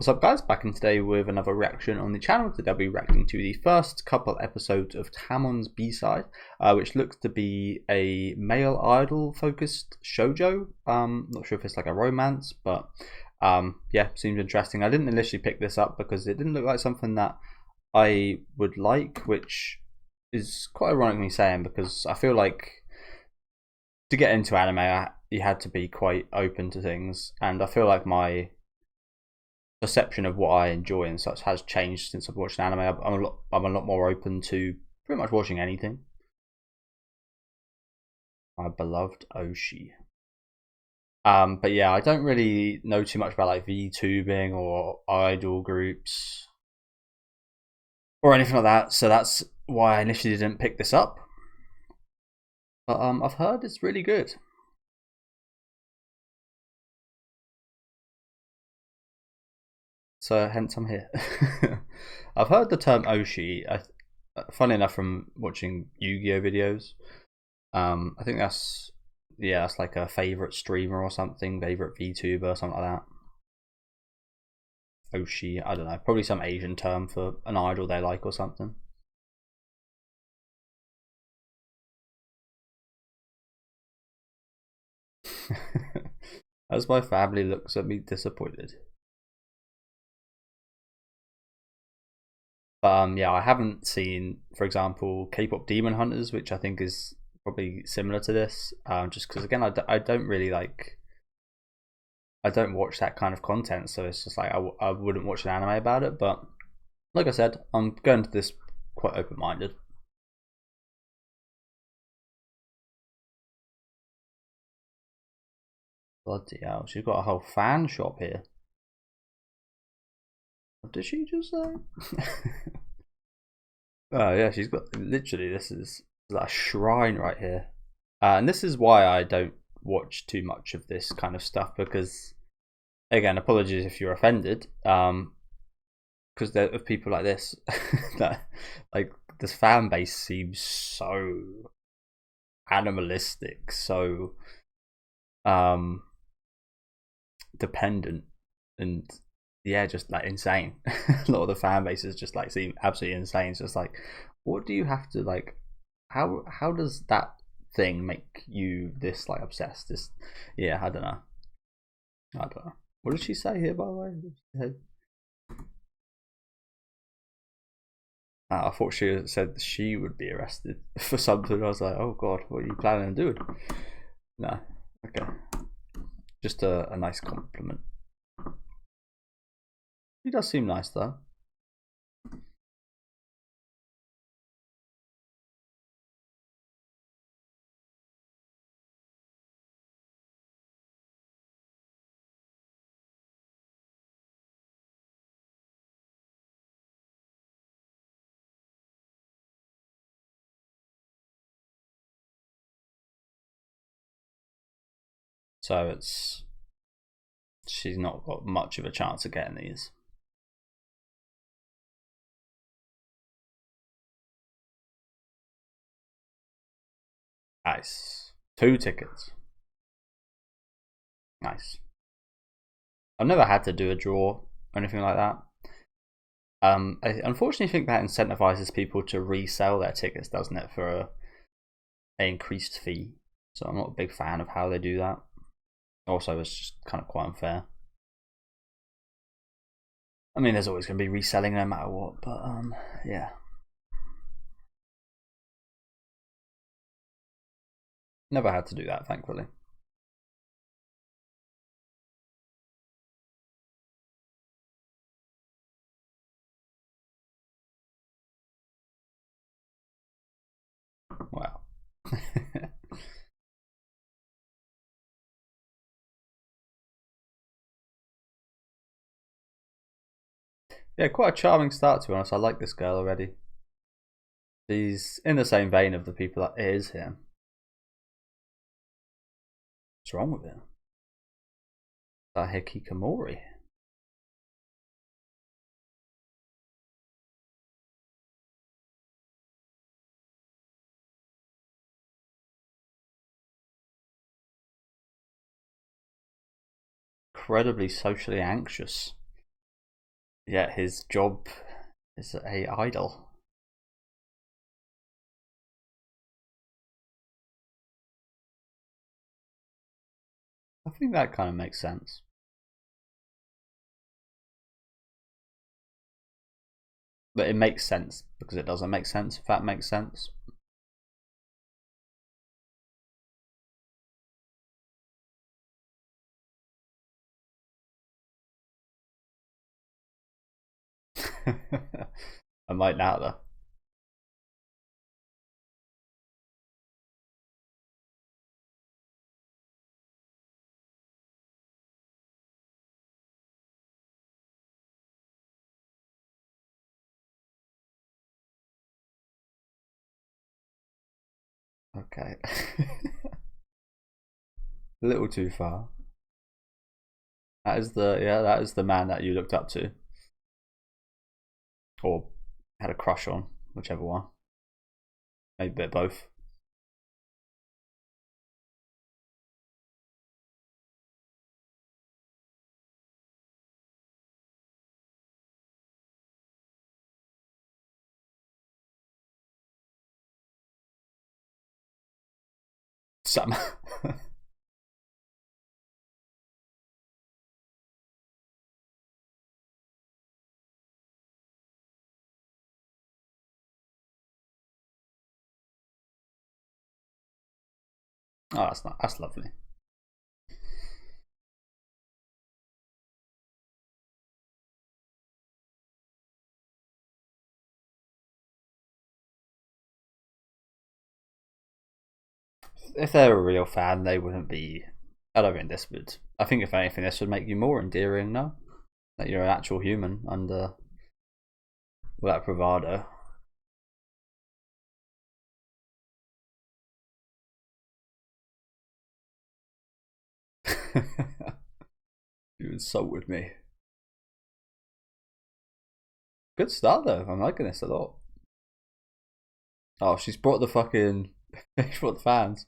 What's up guys, back in today with another reaction on the channel. Today I'll be reacting to the first couple episodes of Tamon's B-side, which looks to be a male idol focused shoujo. Not sure if it's like a romance, but yeah, seems interesting. I didn't initially pick this up because it didn't look like something that I would like, which is quite ironic me saying, because I feel like to get into anime you had to be quite open to things, and I feel like my perception of what I enjoy and such has changed since I've watched anime. I'm a lot more open to pretty much watching anything. My beloved Oshi. But yeah, I don't really know too much about like VTubing or idol groups or anything like that, so that's why I initially didn't pick this up. But I've heard it's really good. So hence I'm here. I've heard the term Oshi, funny enough, from watching Yu-Gi-Oh videos. I think that's like a favorite streamer or something, favorite VTuber or something like that. Oshi, I don't know, probably some Asian term for an idol they like or something. As my family looks at me disappointed. But yeah, I haven't seen, for example, K-pop Demon Hunters, which I think is probably similar to this. Just because again, I don't really like, I don't watch that kind of content, so it's just like I wouldn't watch an anime about it. But like I said, I'm going to this quite open-minded. Bloody hell, she's got a whole fan shop here. What did she just say? Oh yeah, she's got literally, this is a shrine right here. And this is why I don't watch too much of this kind of stuff, because again, apologies if you're offended, because there of people like this that like this fan base seems so animalistic, so dependent, and yeah, just like insane. A lot of the fan bases just like seem absolutely insane. It's just like, what do you have to like? How does that thing make you this like obsessed? This, yeah, I don't know. I don't know. What did she say here, by the way? I thought she said she would be arrested for something. I was like, oh god, what are you planning on doing? No, okay, just a nice compliment. He does seem nice though. So it's, she's not got much of a chance of getting these. Nice. 2 tickets. Nice. I've never had to do a draw or anything like that. I unfortunately think that incentivizes people to resell their tickets, doesn't it, for a increased fee. So I'm not a big fan of how they do that. Also, it's just kind of quite unfair. I mean, there's always going to be reselling no matter what, but yeah. Never had to do that, thankfully. Wow. Yeah, quite a charming start, to be honest. I like this girl already. She's in the same vein of the people that is here. What's wrong with her? That Hikikomori. Incredibly socially anxious. Yet his job is a idol. I think that kind of makes sense. But it makes sense because it doesn't make sense, if that makes sense. I might now though. Okay. A little too far. That is the man that you looked up to. Or had a crush on, whichever one. Maybe a bit both. Some. Oh, that's not. That's lovely. If they're a real fan, they wouldn't be. I don't think this would. I think if anything, this would make you more endearing. No, that you're an actual human under that bravado. You insulted me. Good start though. I'm liking this a lot. Oh, she's brought the fucking. She brought the fans.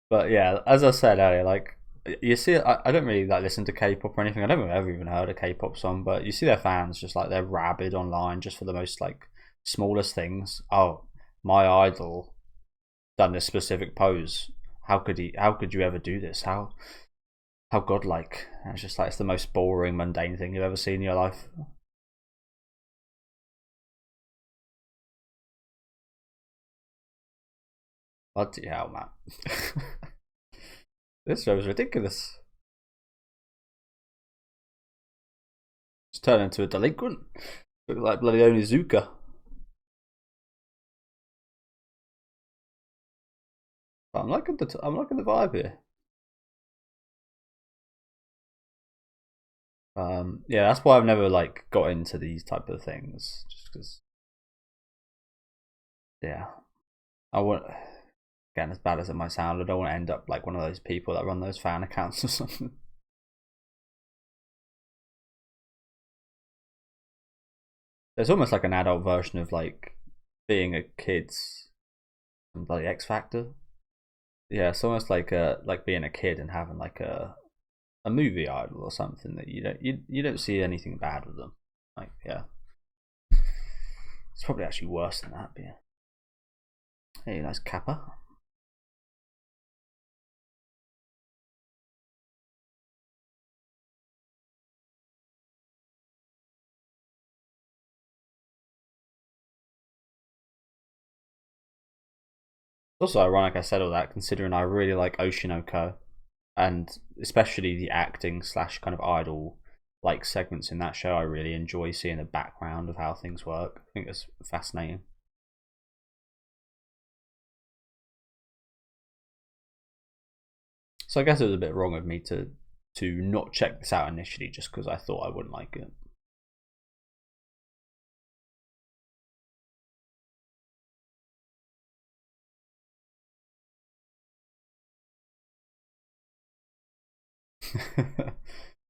But yeah, as I said earlier, like you see, I don't really like listen to K-pop or anything. I don't think I've ever even heard a K-pop song, but you see their fans just like they're rabid online just for the most like smallest things. Oh, my idol done this specific pose. How could he? How could you ever do this? How godlike? And it's just like it's the most boring, mundane thing you've ever seen in your life. Bloody hell, man! This show is ridiculous. Just turn into a delinquent. Look like bloody Onizuka. I'm liking the vibe here. Yeah, that's why I've never like got into these type of things, just because. Yeah, I want. Again, as bad as it might sound, I don't want to end up like one of those people that run those fan accounts or something. There's almost like an adult version of like being a kid's like X Factor. Yeah, it's almost like being a kid and having like a movie idol or something that you don't see anything bad with them. Like yeah, it's probably actually worse than that. But yeah, hey, nice Kappa. It's also ironic I said all that considering I really like Oshinoko and especially the acting slash kind of idol like segments in that show. I really enjoy seeing the background of how things work. I think it's fascinating. So I guess it was a bit wrong of me to not check this out initially just because I thought I wouldn't like it.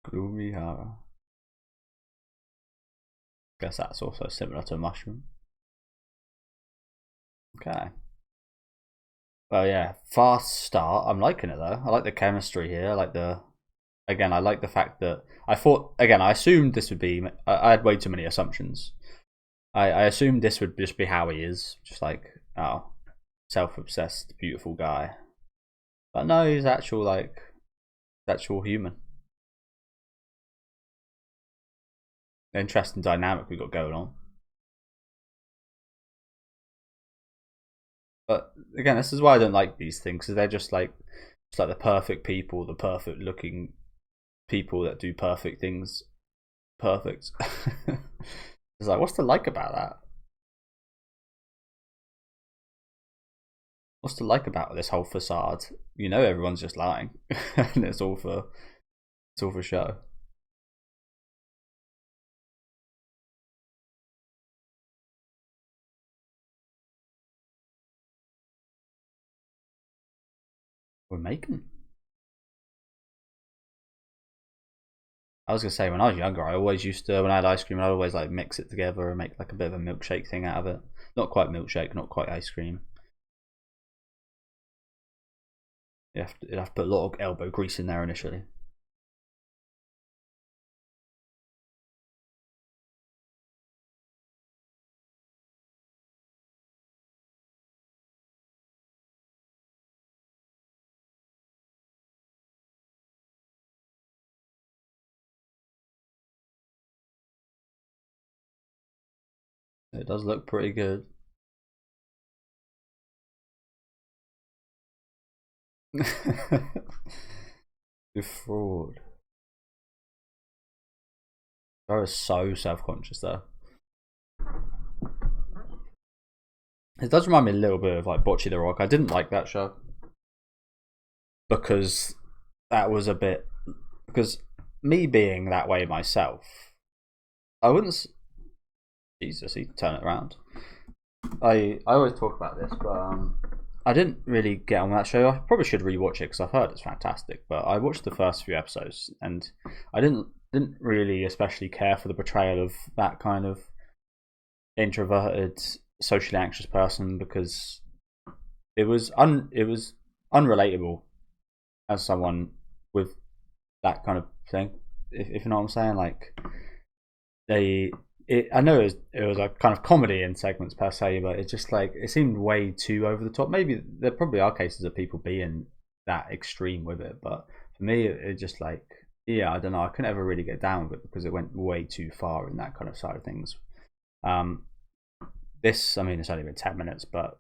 Gloomy horror. Guess that's also similar to a mushroom. Okay. Well, yeah, fast start. I'm liking it though. I like the chemistry here. I like the. again, I like the fact that I thought, again, I assumed this would be. I had way too many assumptions. I assumed this would just be how he is, just like, oh, self-obsessed, beautiful guy. But no, he's actual human. Interesting dynamic we got going on. But again, this is why I don't like these things, because they're just like the perfect people, the perfect looking people that do perfect things perfect. It's like, what's to like about that? What's to like about this whole facade? You know, everyone's just lying, and it's all for show. We're making. I was gonna say, when I was younger, I always used to, when I had ice cream, I'd always like mix it together and make like a bit of a milkshake thing out of it. Not quite milkshake, not quite ice cream. You'd have to put a lot of elbow grease in there initially. It does look pretty good. You fraud. I was so self-conscious though. It does remind me a little bit of like Bocce the Rock. I didn't like that show because that was a bit, because me being that way myself, I wouldn't. Jesus, he turn it around. I always talk about this, but I didn't really get on that show. I probably should rewatch it because I've heard it's fantastic. But I watched the first few episodes and I didn't really especially care for the portrayal of that kind of introverted, socially anxious person, because it was unrelatable as someone with that kind of thing. If you know what I'm saying, like I know it was a kind of comedy in segments per se, but it just like it seemed way too over the top. Maybe there probably are cases of people being that extreme with it, but for me, it just like, yeah, I don't know. I couldn't ever really get down with it because it went way too far in that kind of side of things. This, I mean, it's only been 10 minutes, but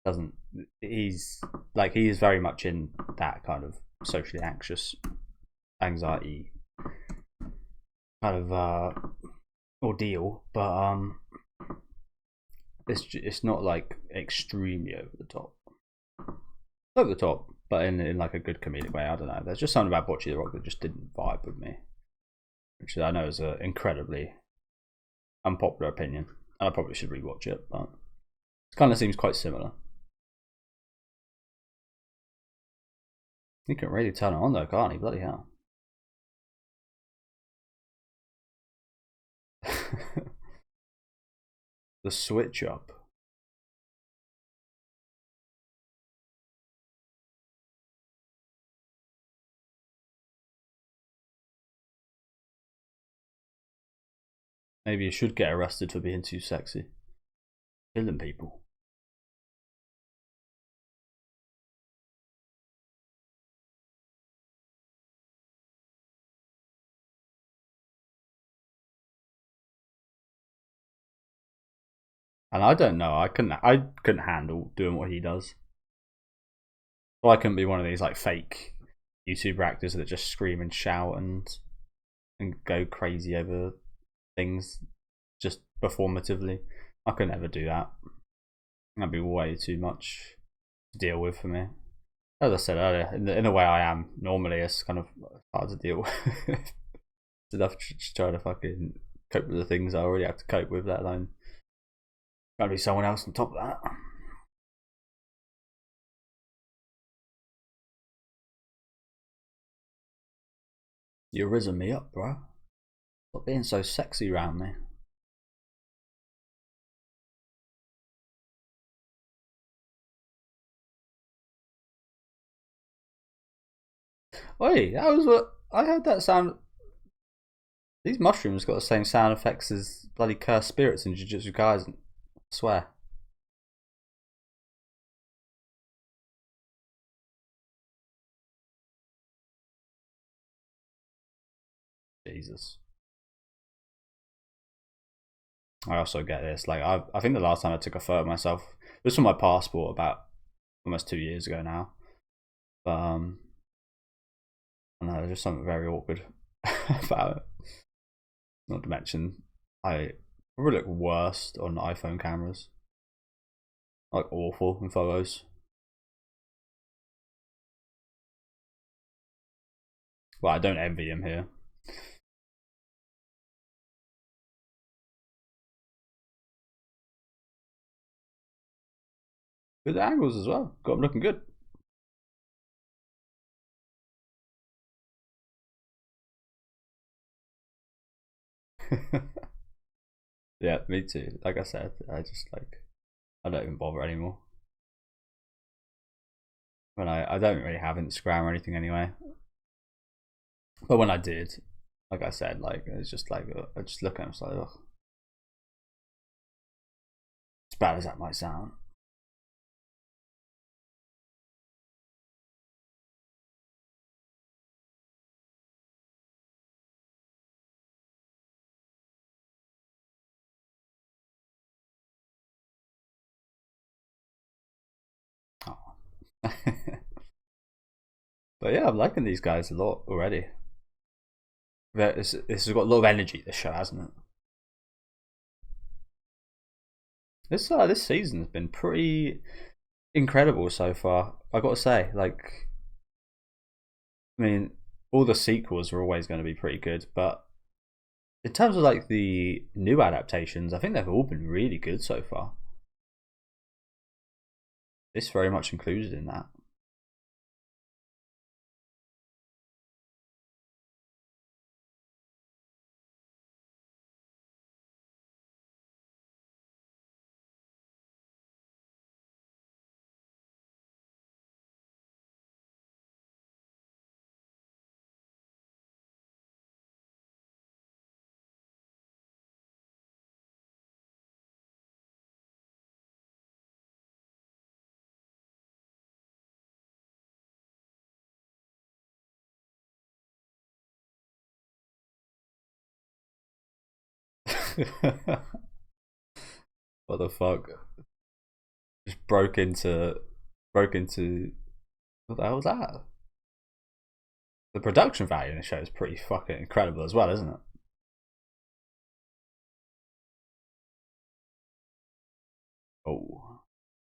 doesn't he is very much in that kind of socially anxious, anxiety kind of ordeal, but it's not like extremely over the top. Over the top, but in like a good comedic way. I don't know. There's just something about Bocce the Rock that just didn't vibe with me, which I know is an incredibly unpopular opinion, and I probably should rewatch it, but it kind of seems quite similar. You can really turn it on though, can't he? Bloody hell. The switch up. Maybe you should get arrested for being too sexy. Killing people. And I don't know. I couldn't handle doing what he does. Well, I couldn't be one of these like fake YouTuber actors that just scream and shout and go crazy over things just performatively. I could never do that. That'd be way too much to deal with for me. As I said earlier, in the way I am normally, it's kind of hard to deal with. It's enough to try to fucking cope with the things I already have to cope with, let alone gotta be someone else on top of that. You're risen me up, bro. Stop being so sexy around me. Wait, that was what I heard. That sound. These mushrooms got the same sound effects as bloody cursed spirits in Jujutsu Kaisen. I swear. Jesus. I also get this. Like, I think the last time I took a photo of myself, it was for my passport about almost 2 years ago now. But I don't know, there's just something very awkward about it. Not to mention, I probably look worst on iPhone cameras. Like, awful in photos. Well, I don't envy him here. Good angles as well. Got him looking good. Yeah, me too. Like I said, I just like I don't even bother anymore. When I don't really have Instagram or anything anyway. But when I did, like I said, like it's just like I just look at him, like, ugh. As bad as that might sound. Oh. But yeah, I'm liking these guys a lot already. This has got a lot of energy. This show, hasn't it? This season has been pretty incredible so far. I got to say, like, I mean, all the sequels are always going to be pretty good, but in terms of like the new adaptations, I think they've all been really good so far. This very much included in that. What the fuck? Just broke into what the hell was that? The production value in the show is pretty fucking incredible as well, isn't it? Oh,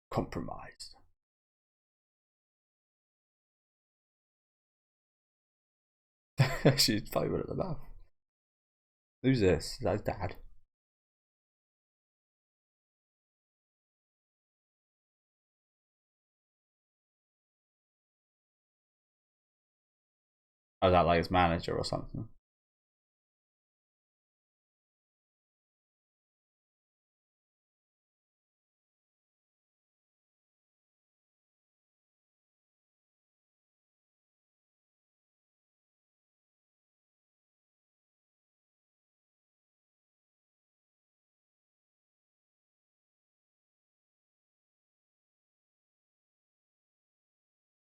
compromised. She's probably at the mouth. Who's this? Is that his dad? Or is that like his manager or something?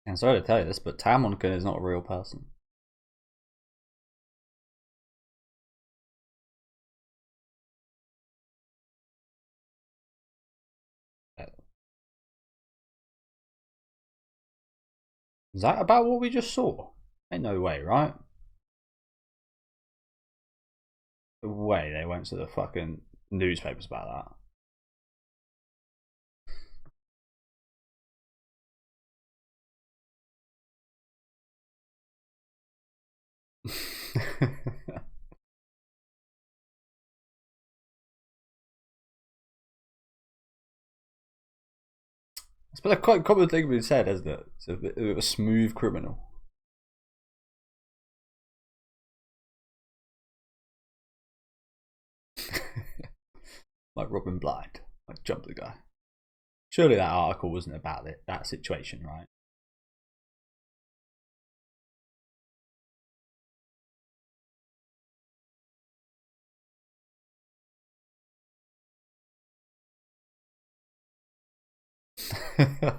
I'm sorry to tell you this, but Tamon-kun is not a real person. Is that about what we just saw? Ain't no way, right? No way they went to the fucking newspapers about that. It's been a quite common thing being said, hasn't it? It's a bit of a smooth criminal. Like Robin Blind, like Jump the Guy. Surely that article wasn't about it, that situation, right?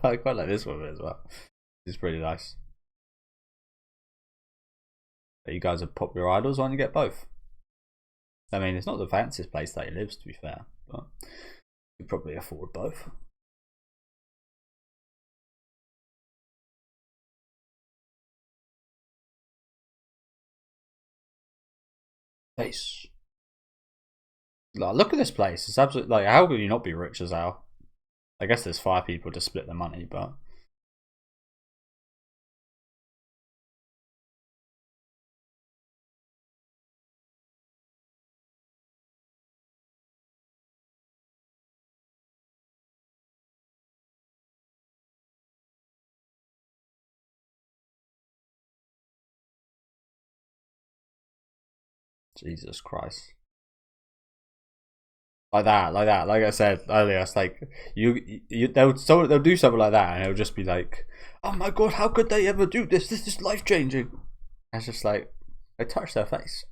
I quite like this one as well. It's pretty nice. You guys are popular idols. Why don't you get both? I mean, it's not the fanciest place that he lives, to be fair, but you probably afford both. Face. Like, look at this place. It's absolutely like, how could you not be rich as Al? I guess there's 5 people to split the money, but Jesus Christ. Like that, like I said earlier, it's like they'll do something like that, and it'll just be like, oh my god, how could they ever do this? This is life changing. It's just like they touch their face.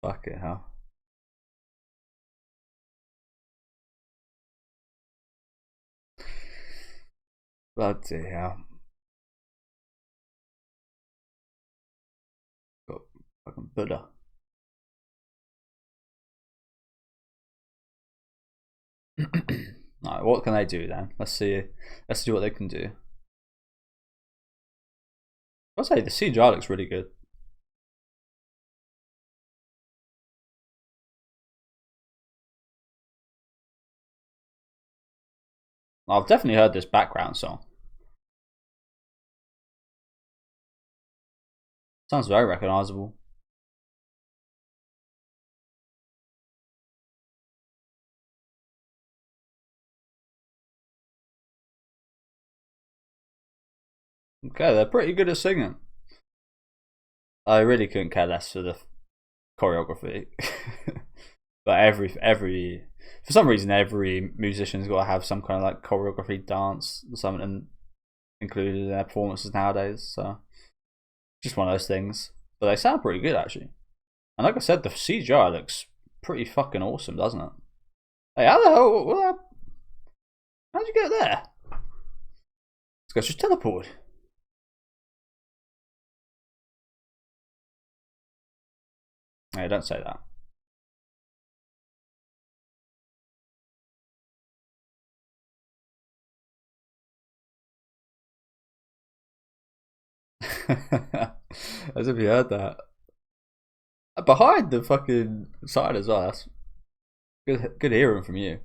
Fuck it, hell. Bloody hell. Got fucking Buddha. Alright, what can they do then? Let's see. Let's see what they can do. I'll say the CGI looks really good. I've definitely heard this background song. Sounds very recognizable. Okay, they're pretty good at singing. I really couldn't care less for the choreography. But every for some reason every musician's got to have some kind of like choreography, dance, or something included in their performances nowadays. So just one of those things. But they sound pretty good actually. And like I said, the CGI looks pretty fucking awesome, doesn't it? Hey, how the hell? How'd you get there? This guy's just teleported. Hey, don't say that. As if you heard that. Behind the fucking side as well. That's good hearing from you.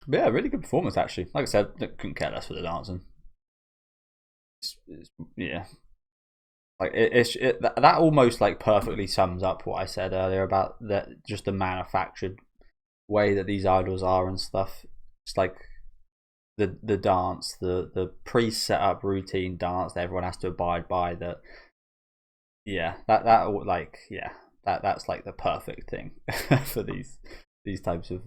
But yeah, really good performance actually. Like I said, couldn't care less for the dancing. Yeah, like that almost like perfectly sums up what I said earlier about that, just the manufactured way that these idols are and stuff. It's like the dance, the pre-set up routine dance that everyone has to abide by. That yeah, that's like the perfect thing for these types of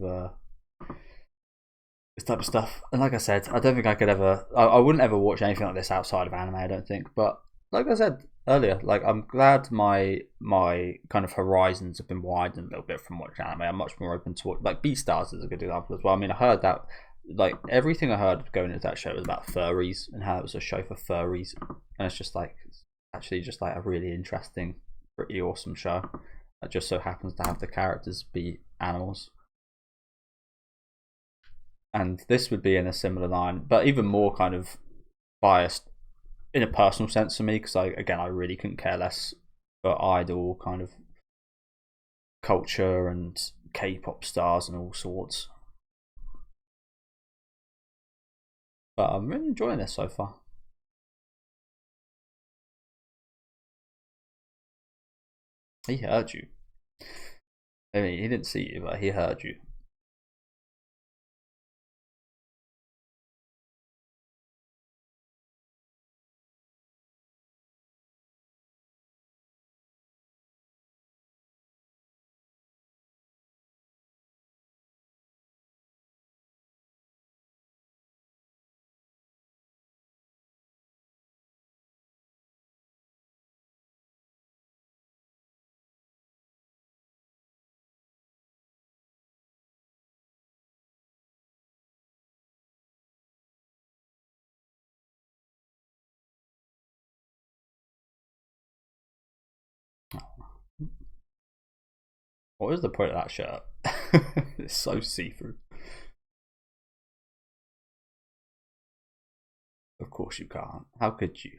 this type of stuff. And like I said, I don't think I could ever. I wouldn't ever watch anything like this outside of anime. I don't think. But like I said earlier, like I'm glad my kind of horizons have been widened a little bit from watching anime. I'm much more open to what like Beastars is a good example as well. I mean, I heard that like everything I heard going into that show was about furries and how it was a show for furries, and it's just like it's actually just like a really interesting, pretty awesome show. That just so happens to have the characters be animals. And this would be in a similar line, but even more kind of biased in a personal sense for me because I really couldn't care less for idol kind of culture and K-pop stars and all sorts. But I'm really enjoying this so far. He heard you. I mean, he didn't see you, but he heard you. What is the point of that shirt? It's so see-through. Of course you can't. How could you?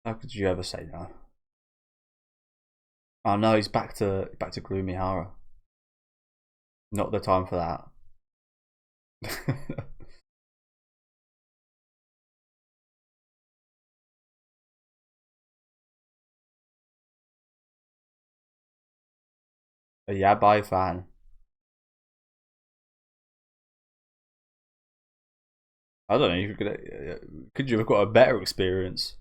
How could you ever say no? Oh no, he's back to gloomy horror. Not the time for that. A Yabai fan. I don't know. Could you have got a better experience?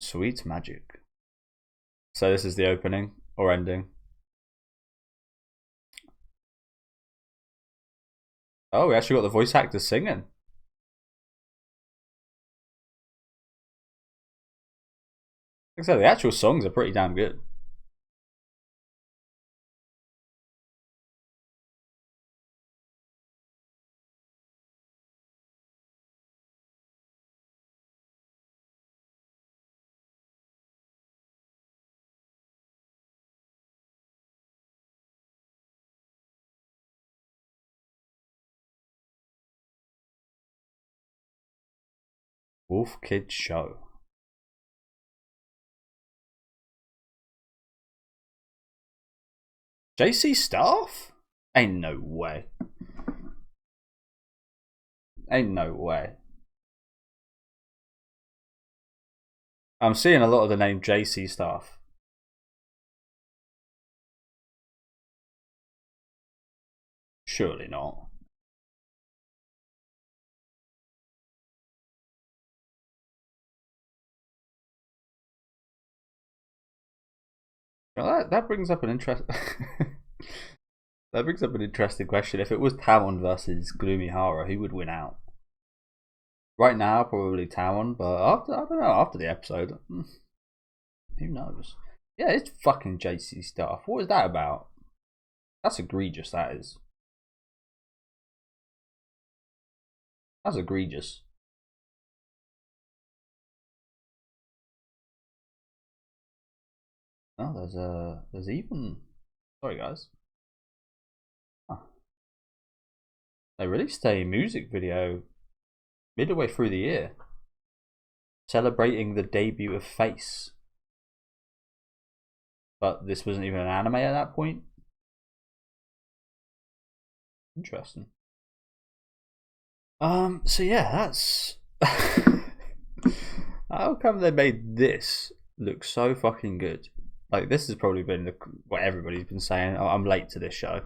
Sweet magic. So this is the opening or ending. Oh, we actually got the voice actors singing. Like I said, the actual songs are pretty damn good. Wolf Kid Show. JC Staff? Ain't no way. Ain't no way. I'm seeing a lot of the name JC Staff. Surely not. Well, that brings up an interest. That brings up an interesting question. If it was Tamon versus Gloomy Hara, who would win out? Right now, probably Tamon, but after, I don't know, after the episode, who knows? Yeah, it's fucking JC Staff. What is that about? That's egregious, that is. That's egregious. Oh, there's even. Sorry, guys. Huh. They released a music video midway through the year, celebrating the debut of Face. But this wasn't even an anime at that point. Interesting. So yeah, that's how come they made this look so fucking good? Like, this has probably been what everybody's been saying. Oh, I'm late to this show,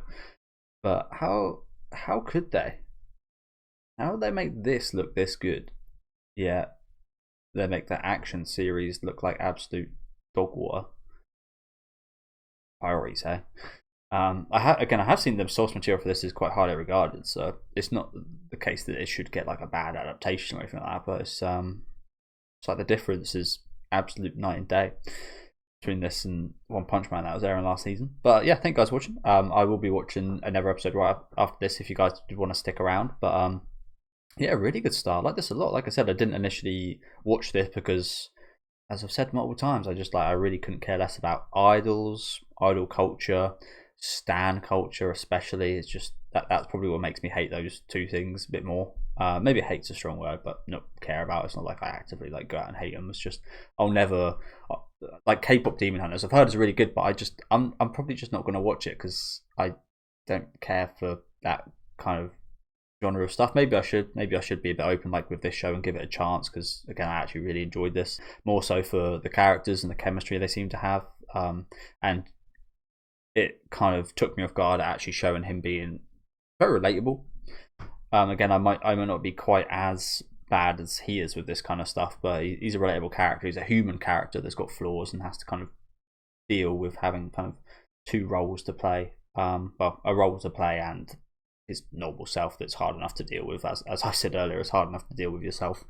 but how could they? How would they make this look this good? Yeah, they make the action series look like absolute dog water. I already say. I have seen the source material for this is quite highly regarded, so it's not the case that it should get like a bad adaptation or anything like that. But it's like the difference is absolute night and day between this and One Punch Man that was airing last season. But yeah, thank you guys for watching. I will be watching another episode right after this if you guys want to stick around. But yeah, really good start. I like this a lot. Like I said, I didn't initially watch this because, as I've said multiple times, I really couldn't care less about idols, idol culture, stan culture especially. It's just that's probably what makes me hate those two things a bit more. Maybe hate's a strong word, but not care about. It's not like I actively like go out and hate them. It's just I'll never like K-pop Demon Hunters. I've heard it's really good, but I'm probably just not going to watch it because I don't care for that kind of genre of stuff. Maybe I should be a bit open like with this show and give it a chance, because again, I actually really enjoyed this, more so for the characters and the chemistry they seem to have, and it kind of took me off guard actually showing him being very relatable. Again, I might not be quite as bad as he is with this kind of stuff, but he's a relatable character. He's a human character that's got flaws and has to kind of deal with having kind of two roles to play, well, a role to play and his normal self that's hard enough to deal with. As I said earlier, it's hard enough to deal with yourself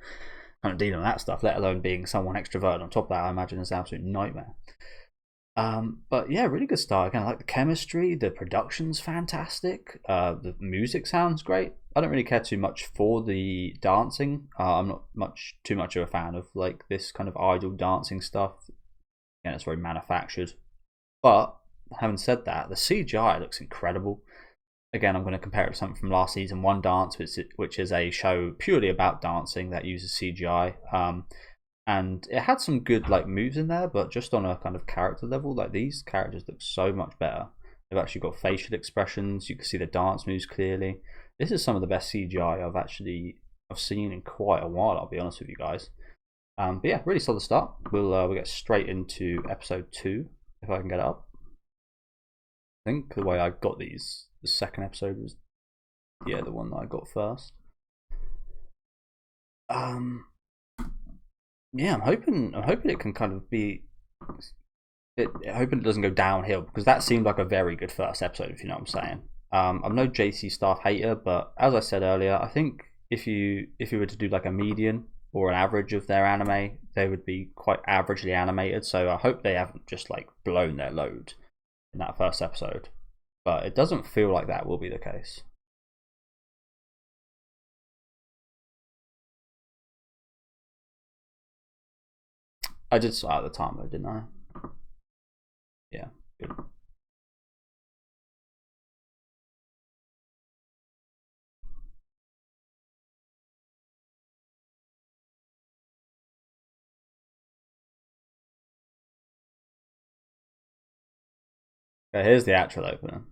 kind of dealing with that stuff, let alone being someone extroverted on top of that. I imagine is an absolute nightmare. But yeah, really good start. Again, I like the chemistry, the production's fantastic, the music sounds great. I don't really care too much for the dancing. I'm not too much of a fan of like this kind of idol dancing stuff. Again, it's very manufactured. But having said that, the CGI looks incredible. Again, I'm going to compare it to something from last season, One Dance, which is a show purely about dancing that uses CGI. And it had some good like moves in there, but just on a kind of character level, like these characters look so much better. They've actually got facial expressions. You can see the dance moves clearly. This is some of the best CGI I've seen in quite a while. I'll be honest with you guys. But yeah, really solid start. We'll get straight into episode 2 if I can get it up. I think the way I got these, the second episode was the one that I got first. Yeah, I'm hoping it can kind of be. Hoping it doesn't go downhill, because that seemed like a very good first episode, if you know what I'm saying. I'm no JC staff hater, but as I said earlier, I think if you were to do like a median or an average of their anime, they would be quite averagely animated. So I hope they haven't just like blown their load in that first episode, but it doesn't feel like that will be the case. I did start at the time though, didn't I? Yeah, good. Okay, here's the actual opener.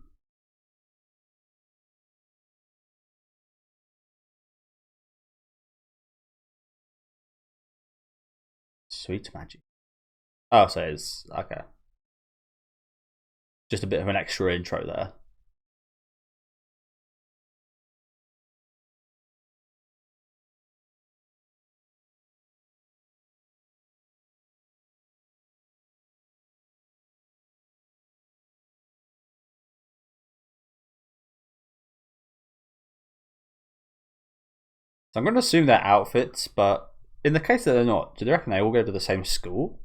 Sweet magic. Oh, so it's okay. Just a bit of an extra intro there. So I'm going to assume they're outfits, but in the case that they're not, do they reckon they all go to the same school?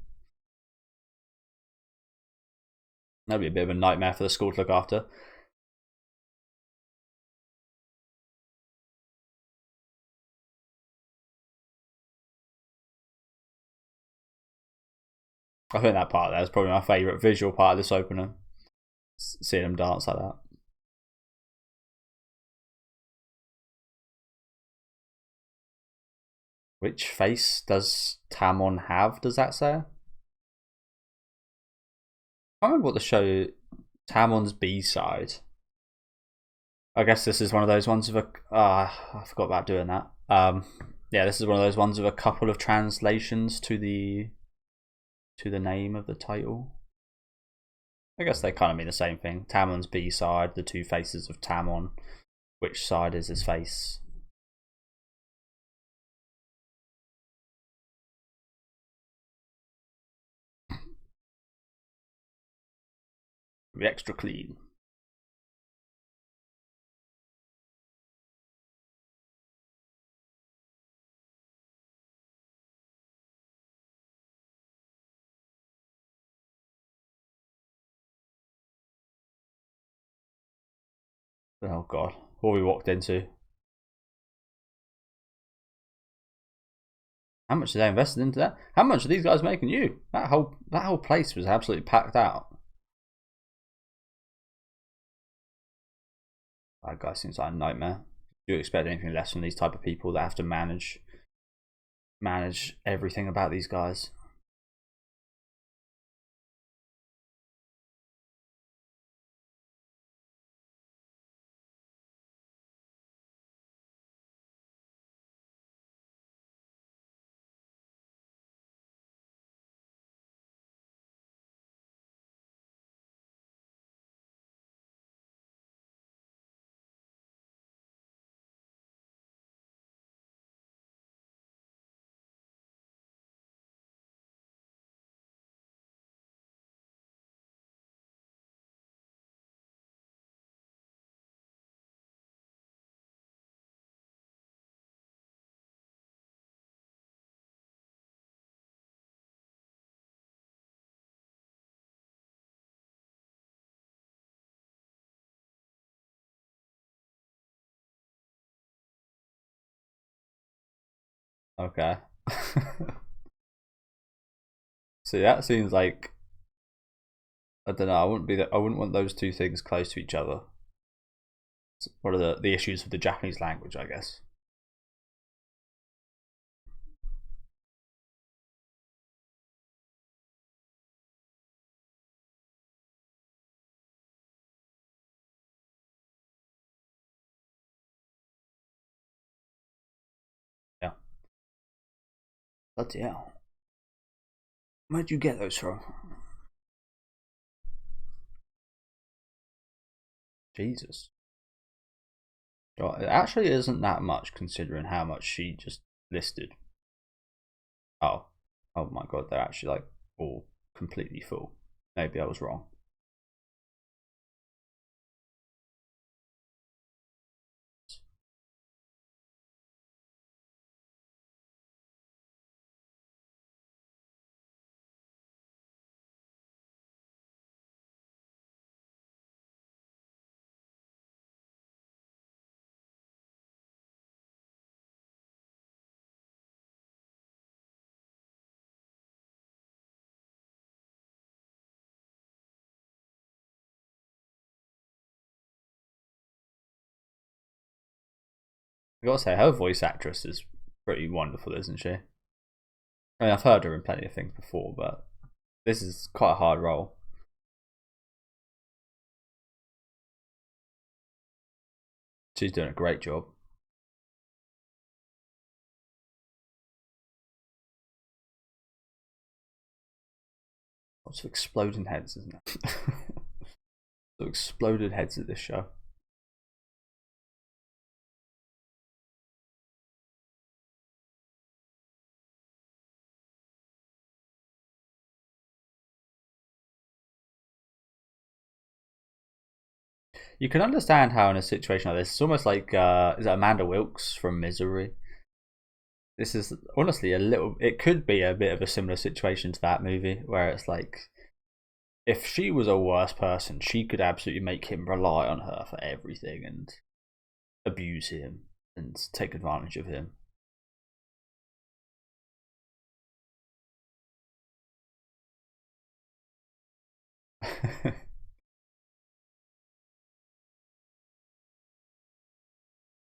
That'd be a bit of a nightmare for the school to look after. I think that part there is probably my favourite visual part of this opener. Seeing them dance like that. Which face does Tamon have, does that say? I can't remember what the show... Tamon's B-side. I guess this is one of those ones with a... I forgot about doing that. Yeah, this is one of those ones with a couple of translations to the name of the title. I guess they kind of mean the same thing. Tamon's B-side, the two faces of Tamon. Which side is his face? Be extra clean. Oh god, what we walked into. How much did they invested into that? How much are these guys making you? That whole place was absolutely packed out. That guy seems like a nightmare. Do you expect anything less from these type of people that have to manage everything about these guys? Okay. So that seems like I don't know. I wouldn't want those two things close to each other. What are the issues with the Japanese language, I guess. Yeah. Bloody hell. Where'd you get those from? Jesus. It actually isn't that much considering how much she just listed. Oh. Oh my god, they're actually like all completely full. Maybe I was wrong. I gotta say, her voice actress is pretty wonderful, isn't she? I mean, I've heard her in plenty of things before, but this is quite a hard role. She's doing a great job. Lots of exploding heads, isn't it? So exploded heads at this show. You can understand how in a situation like this, it's almost like is it Amanda Wilkes from Misery? This is honestly a little. It could be a bit of a similar situation to that movie, where it's like, if she was a worse person, she could absolutely make him rely on her for everything and abuse him and take advantage of him.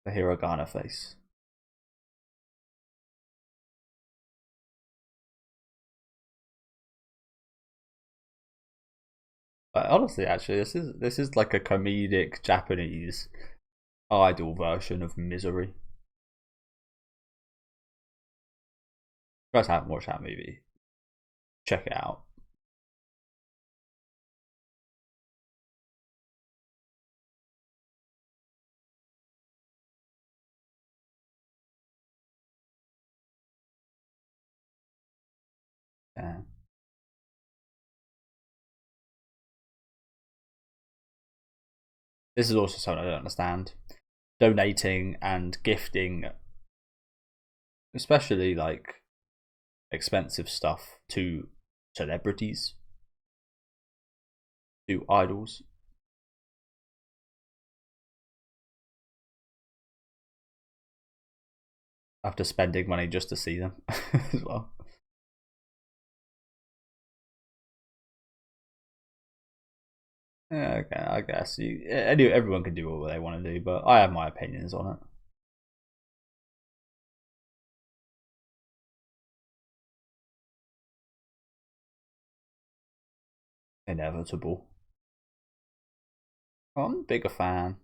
The Hiragana face. But honestly, actually, this is like a comedic Japanese idol version of Misery. If you guys haven't watched that movie, check it out. Yeah. This is also something I don't understand. Donating and gifting, especially like expensive stuff, to celebrities, to idols, after spending money just to see them as well. Yeah, okay, I guess everyone can do what they want to do, but I have my opinions on it. Inevitable. I'm a bigger fan.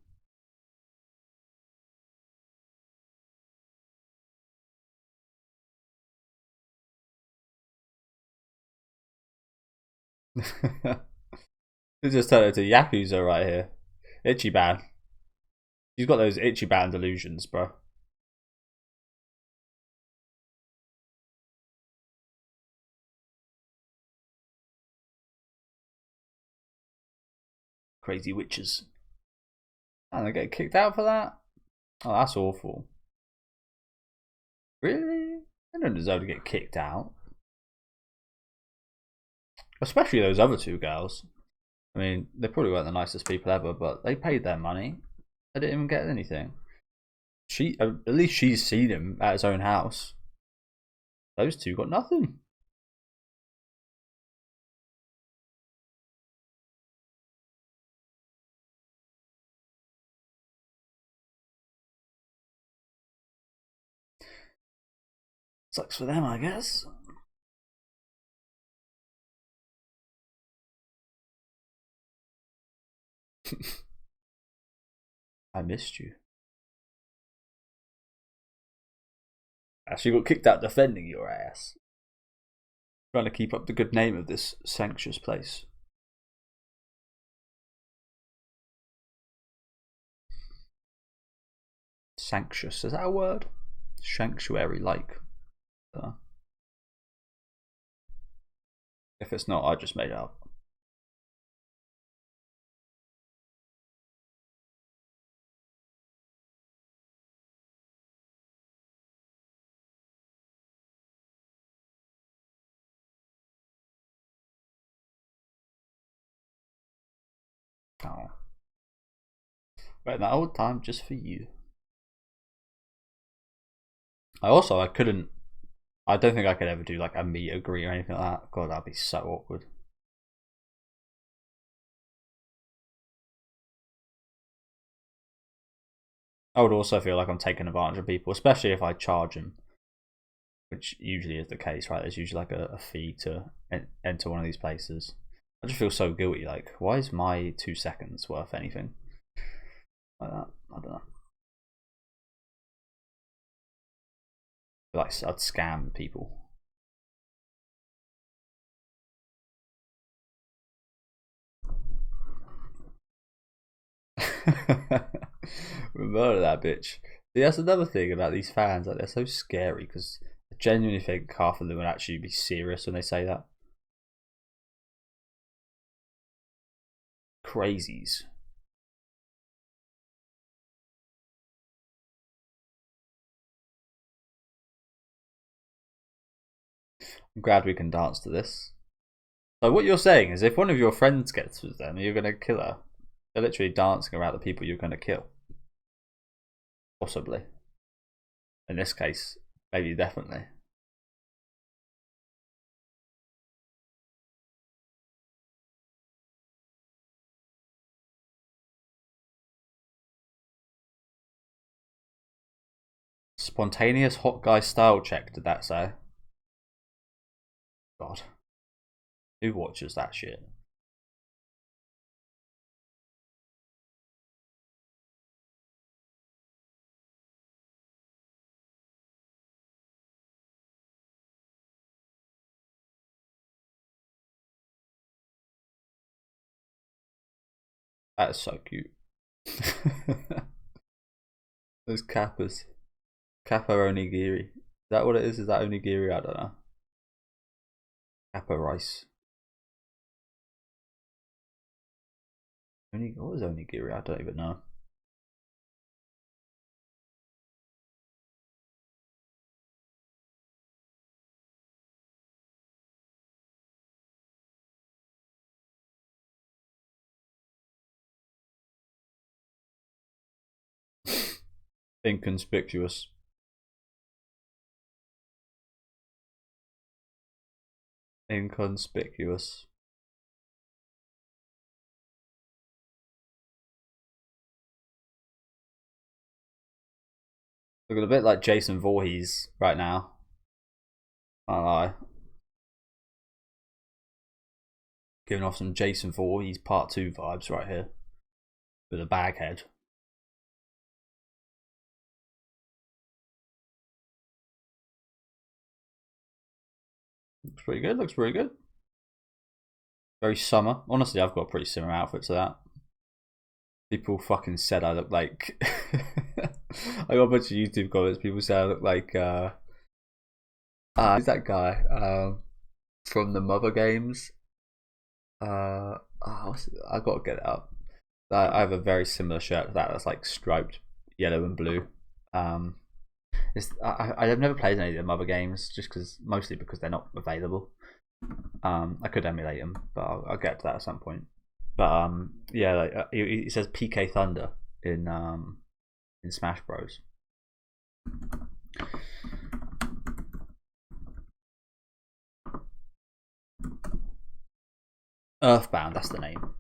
They just turned it to Yakuza right here. Ichiban. He's got those Ichiban delusions, bro. Crazy witches. And they get kicked out for that? Oh, that's awful. Really? They don't deserve to get kicked out. Especially those other two girls. I mean, they probably weren't the nicest people ever, but they paid their money. They didn't even get anything. At least she's seen him at his own house. Those two got nothing. Sucks for them, I guess. I missed you. Actually got kicked out defending your ass. Trying to keep up the good name of this sanctuous place. Sanctuous, is that a word? Sanctuary like. If it's not, I just made it up. Oh. Right, that old time just for you. I don't think I could ever do like a meet agree or anything like that. God, that'd be so awkward. I would also feel like I'm taking advantage of people, especially if I charge them, which usually is the case, right? There's usually like a fee to enter one of these places. I just feel so guilty. Like, why is my 2 seconds worth anything? Like that. I don't know. Like, I'd scam people. We murder that bitch. See, that's another thing about these fans. Like, they're so scary because I genuinely think half of them would actually be serious when they say that. Crazies. I'm glad we can dance to this. So what you're saying is if one of your friends gets with them, you're going to kill her. They're literally dancing around the people you're going to kill. Possibly. In this case, maybe definitely. Spontaneous hot guy style check, did that say? God. Who watches that shit? That is so cute. Those kappas. Kappa onigiri. Is that what it is? Is that onigiri? I don't know. Kappa rice. What is onigiri? I don't even know. Inconspicuous. Inconspicuous. Looking a bit like Jason Voorhees right now. Can't lie. Giving off some Jason Voorhees Part 2 vibes right here. With a bag head. Looks pretty good, looks pretty good. Very summer. Honestly, I've got a pretty similar outfit to that. People fucking said I look like... I got a bunch of YouTube comments. People said I look like... who's that guy? From the Mother games. I gotta get it up. I have a very similar shirt to that. That's like striped yellow and blue. I've never played any of the Mother games, just mostly because they're not available. I could emulate them, but I'll get to that at some point. But yeah, like it says PK Thunder in Smash Bros. Earthbound, that's the name.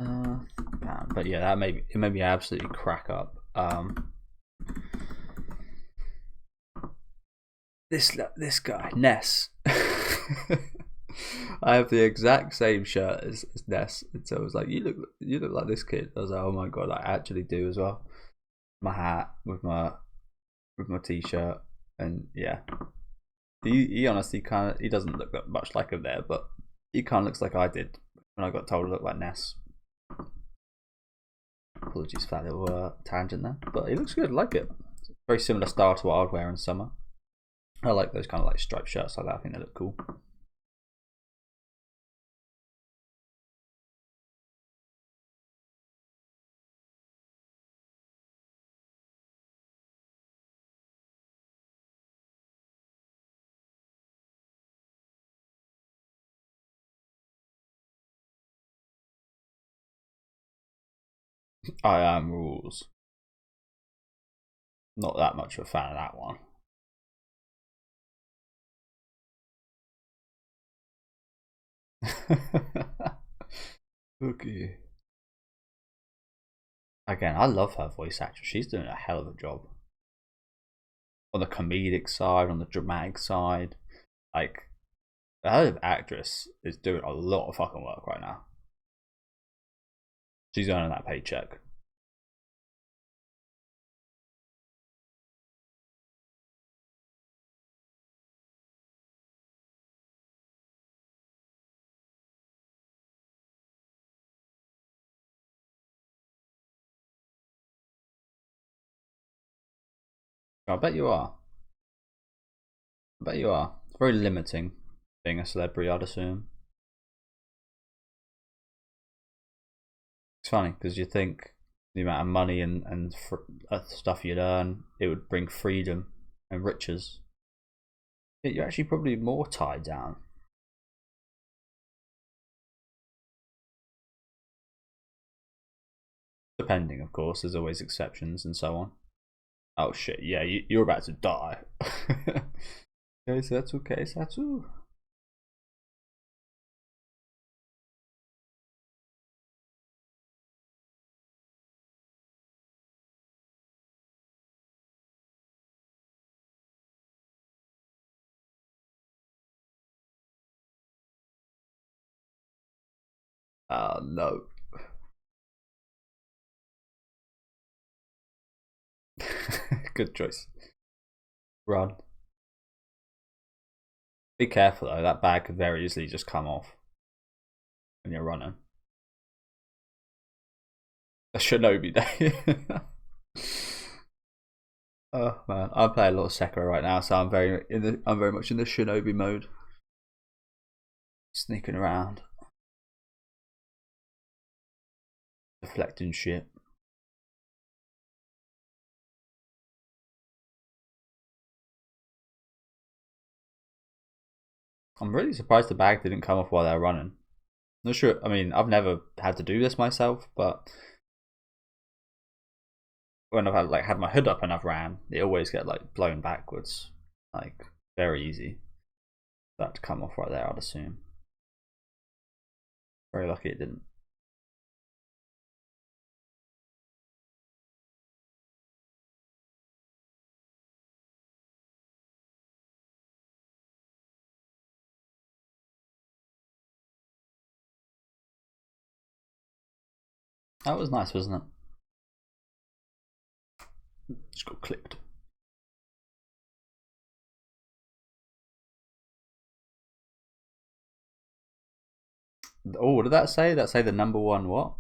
Earthbound, but yeah, it made me absolutely crack up. This guy Ness. I have the exact same shirt as Ness, and so I was like, you look like this kid. I was like, oh my god, I actually do as well. My hat with my t-shirt, and yeah, he honestly he doesn't look that much like him there, but he kind of looks like I did when I got told to look like Ness. Apologies for that little tangent there, but he looks good. I like it. It's very similar style to what I'd wear in summer. I like those kind of like striped shirts like that. I think they look cool. I am rules. Not that much of a fan of that one. Okay. Again, I love her voice actress. She's doing a hell of a job. On the comedic side, on the dramatic side. Like, her actress is doing a lot of fucking work right now. She's earning that paycheck. I bet you are. I bet you are. It's very limiting being a celebrity, I'd assume. It's funny because you think the amount of money and stuff you'd earn, it would bring freedom and riches. Yet you're actually probably more tied down. Depending, of course, there's always exceptions and so on. Oh shit, yeah, you're about to die. Okay, Setsu, okay, Setsu. No. Good choice. Run. Be careful though, that bag could very easily just come off when you're running. A shinobi day. Oh man, I play a lot of Sekiro right now, so I'm very much in the shinobi mode. Sneaking around. Deflecting shit. I'm really surprised the bag didn't come off while they're running. Not sure. I mean, I've never had to do this myself, but when I've had my hood up and I've ran, it always get like blown backwards, like very easy. That to come off right there, I'd assume. Very lucky it didn't. That was nice, wasn't it? Just got clicked. Oh, what did that say? That say the number one what?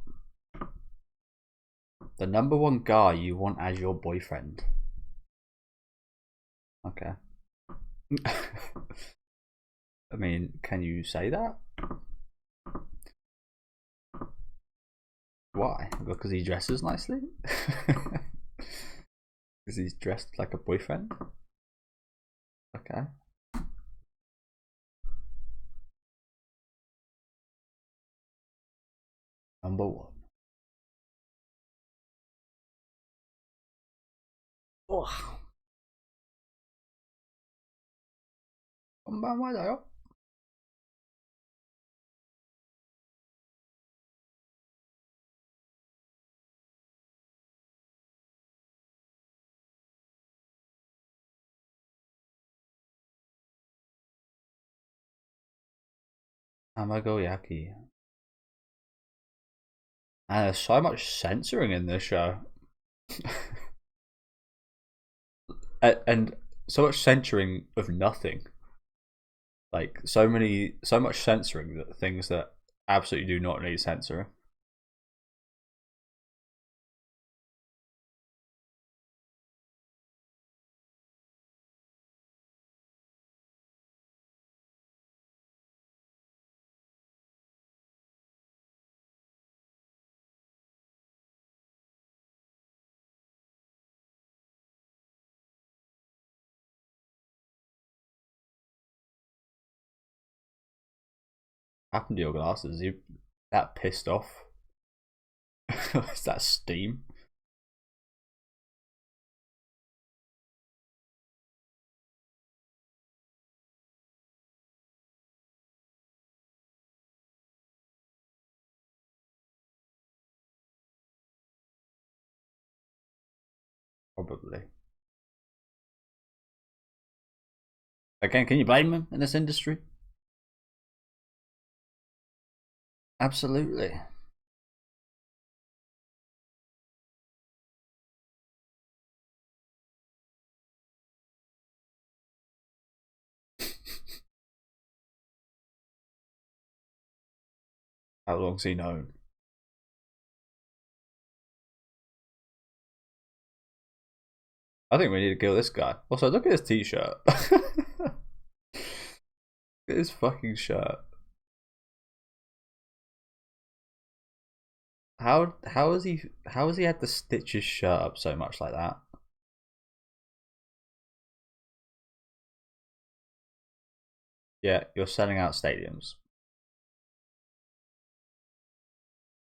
The number one guy you want as your boyfriend. Okay. I mean, can you say that? Why? Because he dresses nicely? Because he's dressed like a boyfriend? Okay. Number one. Oh. こんばんはだよ。Amagoyaki. And there's so much censoring in this show. And so much censoring of nothing. Like so much censoring that things that absolutely do not need censoring. What happened to your glasses? You that pissed off? Is that steam? Probably. Again, can you blame them in this industry? Absolutely. How long's he known? I think we need to kill this guy. Also, look at his t-shirt. Look at his fucking shirt. How has he had to stitch his shirt up so much like that? Yeah, you're selling out stadiums.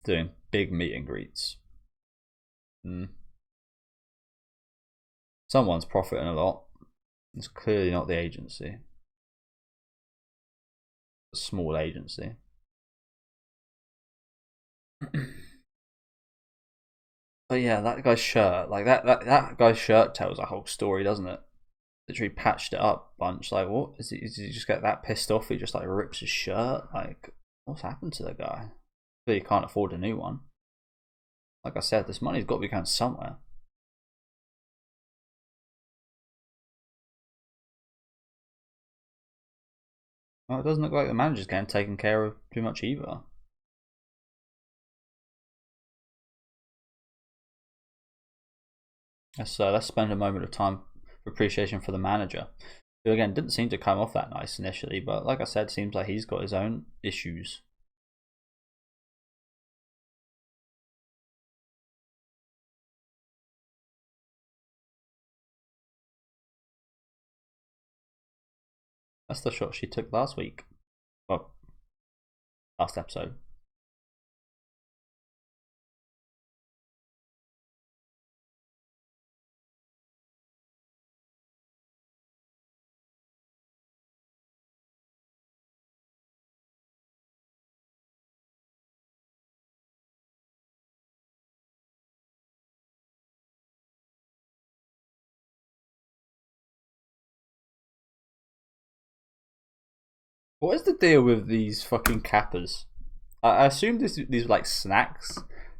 Doing big meet and greets. Mm. Someone's profiting a lot. It's clearly not the agency. A small agency. But yeah, that guy's shirt, like that guy's shirt tells a whole story, doesn't it? Literally patched it up a bunch. Like, what is he? Did he just get that pissed off? He just like rips his shirt. Like, what's happened to the guy? But he can't afford a new one. Like I said, this money's got to be going somewhere. Well, it doesn't look like the manager's getting taken care of too much either. Let's spend a moment of time for appreciation for the manager, who again didn't seem to come off that nice initially, but like I said, seems like he's got his own issues. That's the shot she took last week. Well, last episode. What is the deal with these fucking cappers? I assume these are like snacks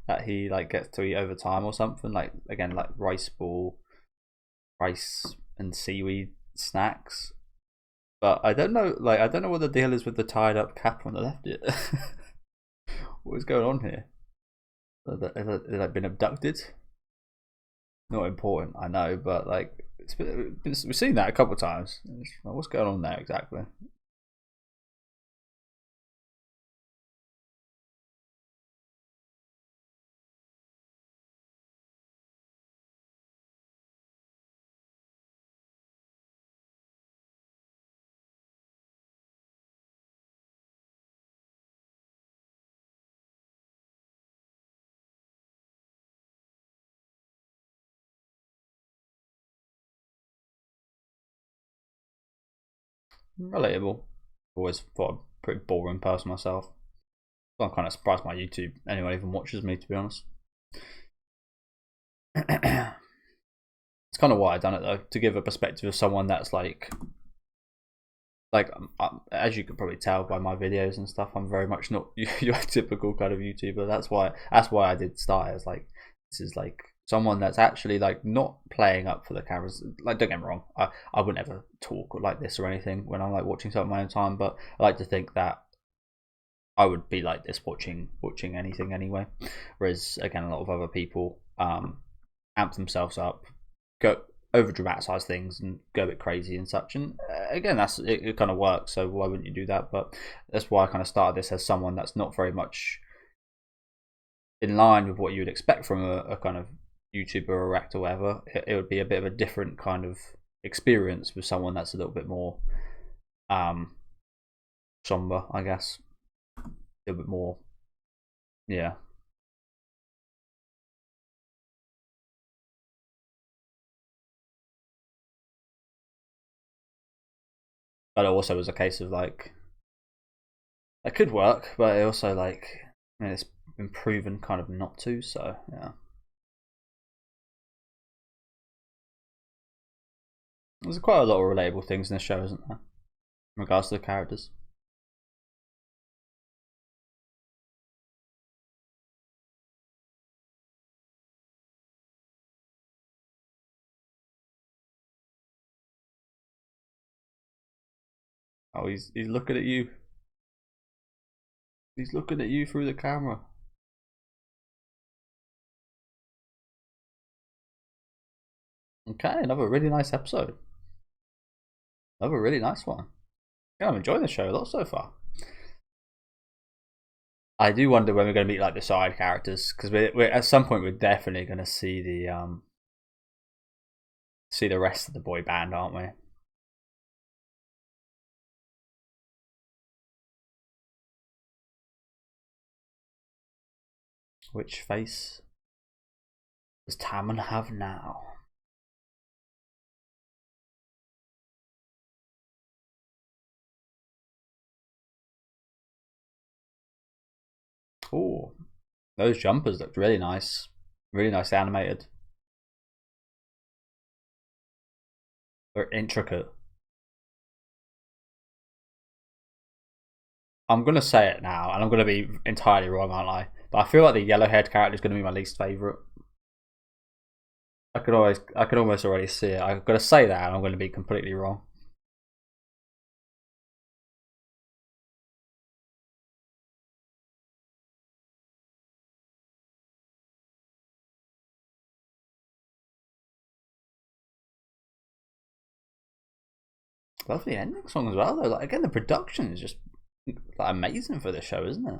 that he like gets to eat over time or something. Like again, like rice ball, rice and seaweed snacks. But I don't know. Like I don't know what the deal is with the tied up cap on the left. It. What is going on here? Has it like been abducted? Not important, I know, but like we've seen that a couple of times. What's going on there exactly? Relatable. Always thought I'm a pretty boring person myself. So I'm kind of surprised my YouTube anyone even watches me, to be honest. It's kind of why I done it though, to give a perspective of someone that's like like as you can probably tell by my videos and stuff, I'm very much not your typical kind of YouTuber. That's why I did start. I was like, this is like someone that's actually like not playing up for the cameras. Like, don't get me wrong, I would never talk like this or anything when I'm like watching something my own time, but I like to think that I would be like this watching anything anyway. Whereas again, a lot of other people amp themselves up, go over dramatize things and go a bit crazy and such. And again, it kind of works. So why wouldn't you do that? But that's why I kind of started this as someone that's not very much in line with what you would expect from a kind of YouTuber or actor or whatever. It would be a bit of a different kind of experience with someone that's a little bit more somber, I guess. A little bit more, yeah. But it also was a case of like, it could work, but it also like, I mean, it's been proven kind of not to, so yeah. There's quite a lot of relatable things in this show, isn't there? In regards to the characters. Oh, he's looking at you. He's looking at you through the camera. Okay, another really nice episode. Another really nice one. Yeah, I'm enjoying the show a lot so far. I do wonder when we're going to meet like the side characters, because we're at some point we're definitely going to see the rest of the boy band, aren't we? Which face does Tamon have now? Oh, those jumpers looked really nice. Really nice animated. They're intricate. I'm going to say it now, and I'm going to be entirely wrong, aren't I? But I feel like the yellow-haired character is going to be my least favourite. I could almost already see it. I've got to say that, and I'm going to be completely wrong. Lovely ending song as well, though. Like again, the production is just like, amazing for this show, isn't it?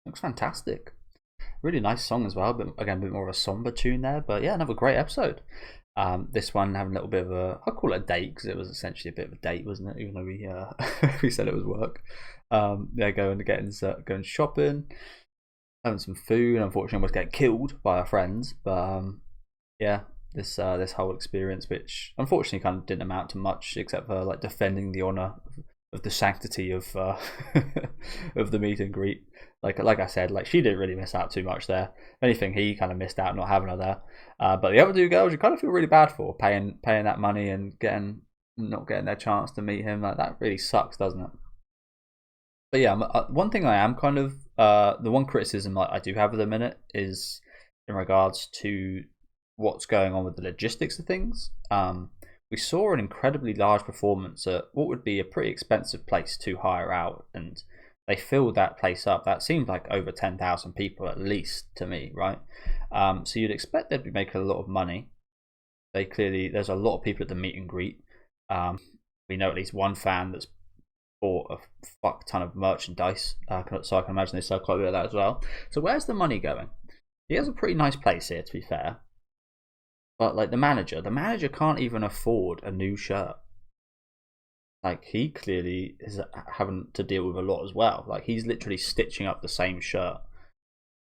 Looks fantastic. Really nice song as well, but again, a bit more of a somber tune there. But yeah, another great episode. This one having a little bit of I'll call it a date because it was essentially a bit of a date, wasn't it? Even though we we said it was work. Yeah, going shopping, having some food. Unfortunately, almost get killed by our friends. But yeah, this whole experience, which unfortunately kind of didn't amount to much except for like defending the honor of the sanctity of of the meet and greet. Like I said, like she didn't really miss out too much there. If anything, he kind of missed out not having her there. But the other two girls, you kind of feel really bad for paying that money and not getting their chance to meet him. Like that really sucks, doesn't it? But yeah, one thing I am kind of the one criticism I do have at the minute is in regards to what's going on with the logistics of things. We saw an incredibly large performance at what would be a pretty expensive place to hire out, and they filled that place up. That seemed like over 10,000 people at least to me, right? So you'd expect they'd be making a lot of money. There's a lot of people at the meet and greet. We know at least one fan that's bought a fuck ton of merchandise, so I can imagine they sell quite a bit of that as well. So where's the money going? He has a pretty nice place here, to be fair. But like the manager can't even afford a new shirt. Like he clearly is having to deal with a lot as well. Like he's literally stitching up the same shirt.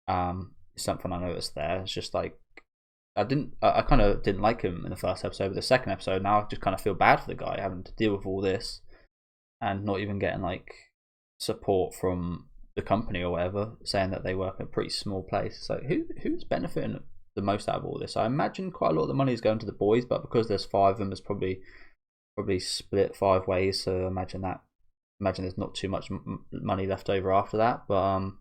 Something I noticed there. It's just like I kind of didn't like him in the first episode, but the second episode now I just kind of feel bad for the guy having to deal with all this and not even getting like support from the company or whatever, saying that they work in a pretty small place. So who's benefiting the most out of all this? I imagine quite a lot of the money is going to the boys, but because there's 5 of them, it's probably split 5 ways. So I imagine that imagine there's not too much money left over after that, but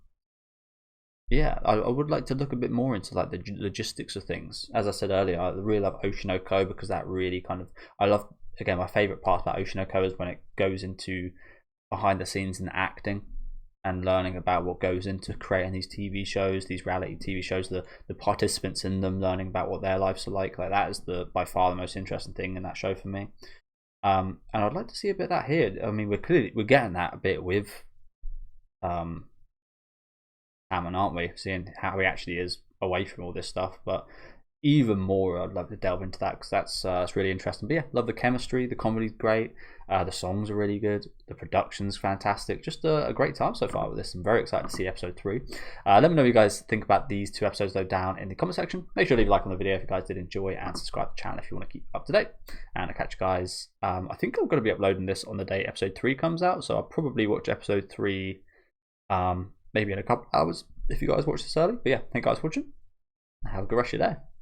yeah, I would like to look a bit more into like the logistics of things. As I said earlier, I really love Oshinoko because that really kind of, I love, again, my favorite part about Oshinoko is when it goes into behind the scenes and acting and learning about what goes into creating these TV shows, these reality TV shows, the participants in them, learning about what their lives are like that is the by far the most interesting thing in that show for me. And I'd like to see a bit of that here. I mean, we're getting that a bit with Tamon, aren't we? Seeing how he actually is away from all this stuff, but even more, I'd love to delve into that because that's really interesting. But yeah, love the chemistry, the comedy's great, the songs are really good, the production's fantastic. Just a great time so far with this. I'm very excited to see episode 3. Let me know what you guys think about these 2 episodes though down in the comment section. Make sure to leave a like on the video if you guys did enjoy, and subscribe to the channel if you want to keep up to date. And I'll catch you guys. I think I'm going to be uploading this on the day episode 3 comes out, so I'll probably watch episode 3 maybe in a couple hours if you guys watch this early. But yeah, thank you guys for watching. Have a good rest of your day.